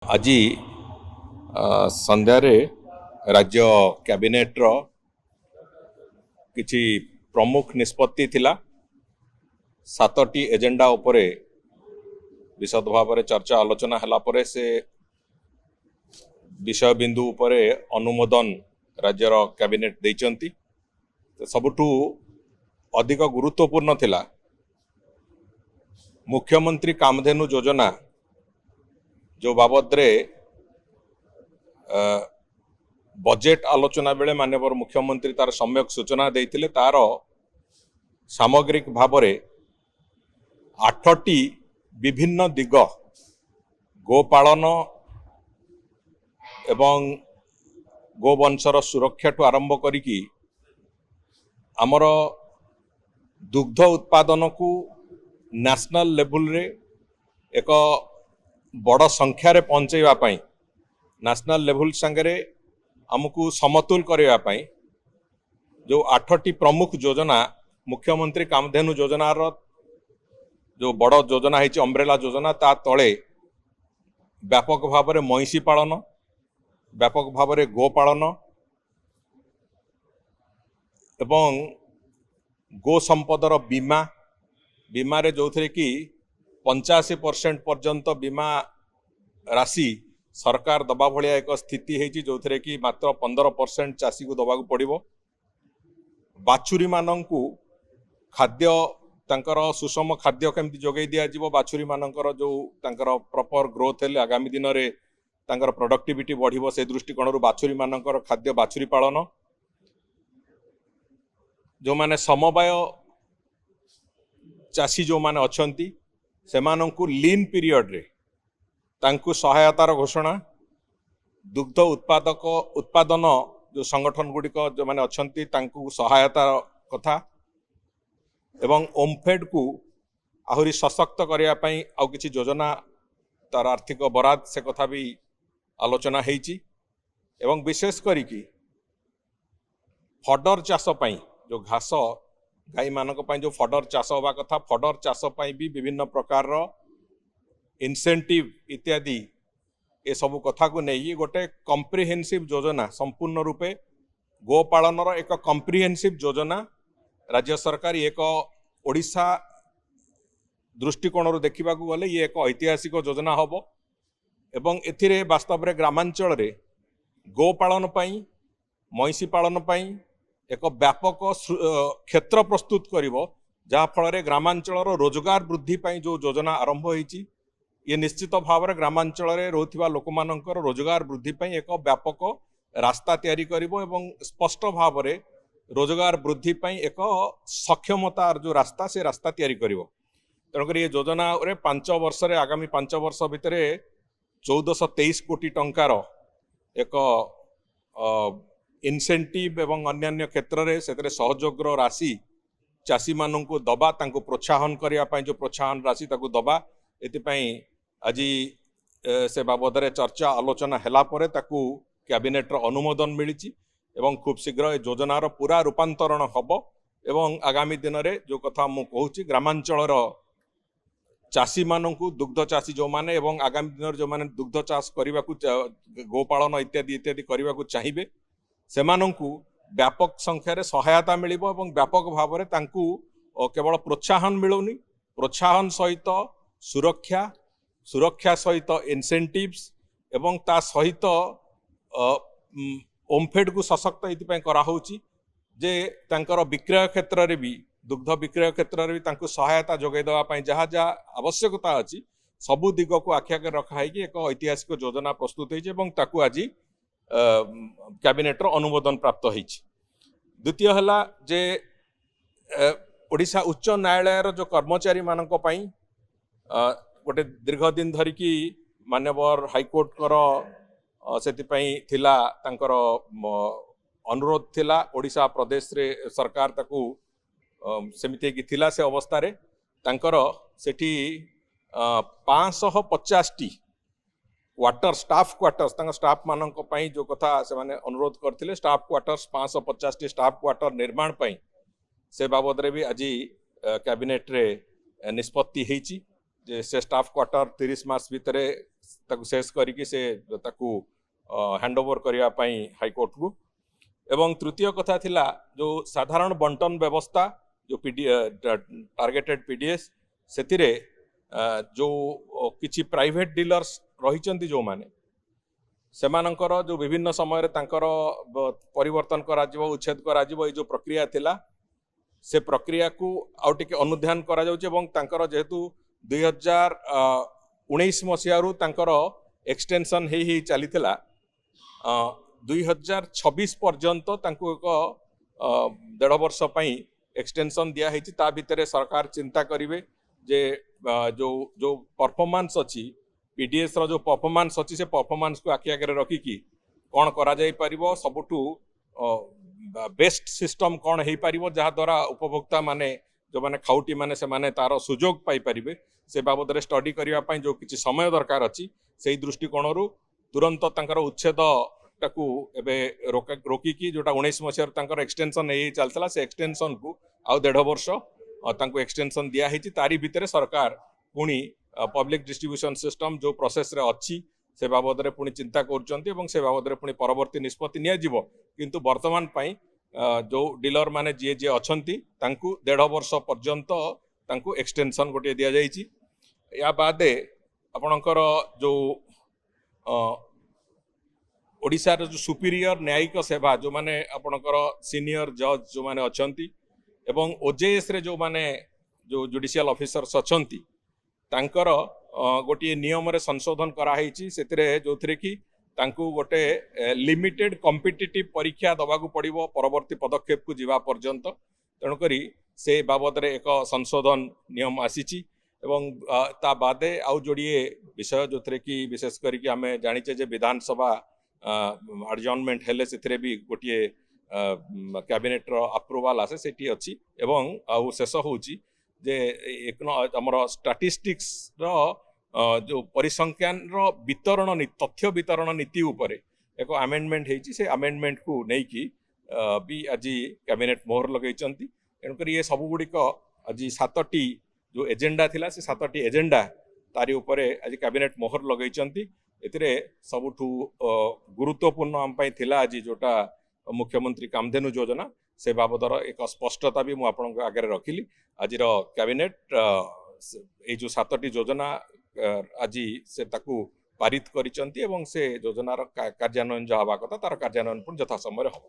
आज संध्यारे राज्य कैबिनेट रो किछि प्रमुख निष्पत्ति थिला। 7टी एजेंडा उपरे विशद भाव में चर्चा आलोचना हला परे से विषय बिंदु उपरे अनुमोदन राज्यर कैबिनेट देइचंती। सबुठु अधिक गुरुत्वपूर्ण थिला मुख्यमंत्री कामधेनु योजना जो बाबद रे बजेट आलोचना बेले माननीय मुख्यमंत्री तार सम्यक सूचना देइथिले। तार सामग्रिक भाव में 8टी विभिन्न दिग गोपालन एवं गोवंशर सुरक्षा ठू आरंभ करिकी आमर दुग्ध उत्पादन को नेशनल लेवल रे एक बड़ संख्यार पहुंचेवा पाई नेशनल लेवल संगे आमको समतुल करने जो 8टी प्रमुख योजना मुख्यमंत्री कामधेनु योजना जो बड़ योजना है अम्ब्रेला योजना ता तले व्यापक भाव में महिषी पालन, व्यापक भाव में गोपालन एवं गो संपदर बीमा बीमा रे जो थे कि 85% पर्यंत बीमा राशि सरकार दबा भलिया एक स्थिति है जो थे कि मात्र 15% चाषी को दबा पड़ो। बाछुरी मानंकु खाद्य तांकर सुषम खाद्य केमती जोगई दिया जीवो। बाछुरी मानंकर जो तांकर प्रॉपर ग्रोथ है आगामी दिन रे तांकर प्रोडक्टिविटी बढ़िबो। से दृष्टिकोण बाछुरी मानंकर खाद्य बाछुरी पालन जो माने समवाय चाषी जो माने अछंती सेमानंकु लीन पीरियड रे तांकु सहायतार घोषणा। दुग्ध उत्पादक उत्पादन जो संगठन गुड़िक जो माने अछंती तांकु सहायता कथा एवं ओमफेड को आहुरी सशक्त करने पई आउ किछि योजना तार आर्थिक बराद से कथा भी आलोचना हेइची। एवं विशेष करिकी फडर चाष पई जो घास गाई मानक पई जो फडर चाष होगा कथा फडर चाष पई भी विभिन्न प्रकार रो इंसेंटिव इत्यादि ए सब कथा को नहीं गोटे कम्प्रिहेन्सिव योजना संपूर्ण रूपे गोपालन एक कम्प्रिहेन्सिव योजना राज्य सरकार एक ओडिशा दृष्टिकोण देखा गले ये एक ऐतिहासिक योजना हम एवं एथिरे वास्तव में ग्रामांचल रे गोपालन पई महिषी पालन पई एक व्यापक क्षेत्र प्रस्तुत करिवो जहाँ फल ग्रामांचल रोजगार वृद्धि पाई जो योजना आरंभ होईची ये निश्चित भाव में ग्रामांचल रे रोथिबा लोक मानकर रोजगार वृद्धि पाई एक व्यापक रास्ता तैयारी करिवो एवं स्पष्ट भाव में रोजगार वृद्धि पाई एक सक्षमतार जो रास्ता से रास्ता तैयारी करिवो। तेणुकर ये योजना रे 5 वर्ष रे आगामी 5 वर्ष भितर 1423 कोटी टंकार एक इनसेंटिव एवं अन्य क्षेत्र में से सहयोग राशि चाषी मानू दबा तांको प्रोत्साहन करने जो प्रोत्साहन राशि ताको दबा एतिपाई आज से बाबद रे चर्चा आलोचना हैला परे ताकू कैबिनेट अनुमोदन मिली एवं खूब शीघ्र योजनार पूरा रूपांतरण हम एवं आगामी दिन में जो कथा मु कहूँ ग्रामांचल चाषी मानू दुग्ध चाषी जो माने एवं आगामी दिन जो माने दुग्ध चाष करने गोपालन इत्यादि इत्यादि करने को चाहिए सेमानंकु व्यापक संख्यार सहायता मिलिबो एवं व्यापक भाव में तांकु केवल प्रोत्साहन मिलुनी प्रोत्साहन सहित सुरक्षा सहित इनसेंटिव्स एवं ता सहित ओमफेड को सशक्त इतिपाई करा होउची जे तांकर विक्रय क्षेत्र रे भी दुग्ध विक्रय क्षेत्र रे भी तांकु सहायता जोगाई देवा पाई जहाँ जहाँ आवश्यकता अछि सबु दिग को आखि आगे रखा है कि एक ऐतिहासिक योजना प्रस्तुत होइछ एवं ताकु आज कैबिनेट अनुमोदन प्राप्त होइछ। द्वितीय है जे ओडिशा उच्च न्यायालय जो कर्मचारी मानक पई गोटे दीर्घ दिन धरिकी मान्यवर हाईकोर्ट कर सेतिपई थिला तांकर अनुरोध थिला ओडिशा प्रदेश रे सरकार ताकू सेमिति कि थिला से अवस्था रे तांकर सेठी 550टी क्वार्टर स्टाफ क्वार्टर्स स्टाफ मानक पई जो कथा से माने अनुरोध करथिले स्टाफ क्वार्टर्स 550टी स्टाफ क्वार्टर निर्माण पई से बाबद रे भी आज कैबिनेट रे निष्पत्ति हेची जे से स्टाफ क्वार्टर 30 मास भितर ताकू शेष करके से ताकू हैंडओवर करने हाईकोर्ट को। एवं तृतीय कथा थिला जो साधारण बंटन व्यवस्था जो टार्गेटेड पीडीएस से जो किछि प्राइवेट डीलर्स रही जो माने सेमानंकर जो विभिन्न समय परिवर्तन करा उच्छेद करा ये जो प्रक्रिया थिला से प्रक्रिया को आउ टिके अनुध्यान करा जाउछि एवं तांकर जेहेतु 2019 मसीहारू तांकर एक्सटेंशन ही चलीथिला 2026 पर्यंत तांको एक 1.5 वर्ष पई एक्सटेंशन दिया है ता भितर सरकार चिंता करिवे जे जो परफॉर्मेंस अच्छी पीडीएस रो जो परफॉर्मेंस अच्छी से परफॉर्मेंस को आखि आगे रखिकी कौन करा जाई परिबो सबुठू बेस्ट सिस्टम कौन हो पार जहाँ द्वारा उपभोक्ता माने जो माने खाउटी माने से माने तार सुजोग पाई परिबे से बाबद रे स्टडी करिया पई जो किछि समय दरकार अछि सेही दृष्टिकोणरू तुरंत तांकर उच्छेद टाकू एबे रोकिकी जोटा 19 मसीहार तांकर एक्सटेंशन एई चलतला से एक्सटेंशन को आउ 1.5 वर्ष तांको एक्सटेंशन दिया हेछि तारी भितरे सरकार पुणी पब्लिक डिस्ट्रीब्यूशन सिस्टम जो प्रोसेस रे अच्छी से बाबद रे पुणी चिंता करुचंती एवं से बाबद रे पुणी परवर्ती निष्पत्ति निया जिवो किंतु वर्तमान पई जो डीलर माने जे जे अछंती तांकू 1.5 वर्ष पर्यंत तांकू एक्सटेंशन गोटे दिया जाइछि। या बादे आपणकर जो ओडिशा रो जो सुपीरियर न्यायिक सेवा जो माने आपणकर सीनियर जज जो माने अछंती एवं ओजेएस रे जो माने जो जुडिशियल ऑफिसर्स अछंती तांकर गोटे नियम रे संशोधन कराई जो कि तांकू गोटे लिमिटेड कॉम्पिटिटिव परीक्षा दबाकू पड़िबो परवर्ती पदक्षेप को जीवा पर्यंत तेणुकरी से बाबद रे एक संशोधन नियम आसीची एवं ता बादे आउ जोड़िए विषय जो कि विशेष करके आम जाचे जे विधानसभा एडजर्नमेंट हेले से भी गोटे कैबिनेट रो अप्रूवाल आसे सेठी अछि एवं आउ शेष होउची जे एक आमर स्टैटिस्टिक्स रो जो परिसंख्यान रो वितरण तथ्य वितरण नीति उपरे एक अमेंडमेंट हेची से अमेंडमेंट को नहीं कि भी आज कैबिनेट मोहर लगेइचंती तेणुकर ये सब गुड़िक आज 7टी जो एजेंडा थिला से 7टी एजेंडा तारी उपरे आज कैबिनेट मोहर लगेइचंती एतिरे सबुठू गुरुत्वपूर्ण आम पई थिला आज जोटा मुख्यमंत्री कामधेनु योजना से बाबदर एक स्पष्टता भी मुझे आगे रखिली आज कैबिनेट ये जो 7टी योजना आज से ताकू पारित करिसंती एवं से योजनार कार्यान्वयन जो हवा कथा तार कार्यान्वयन यथा समय हम।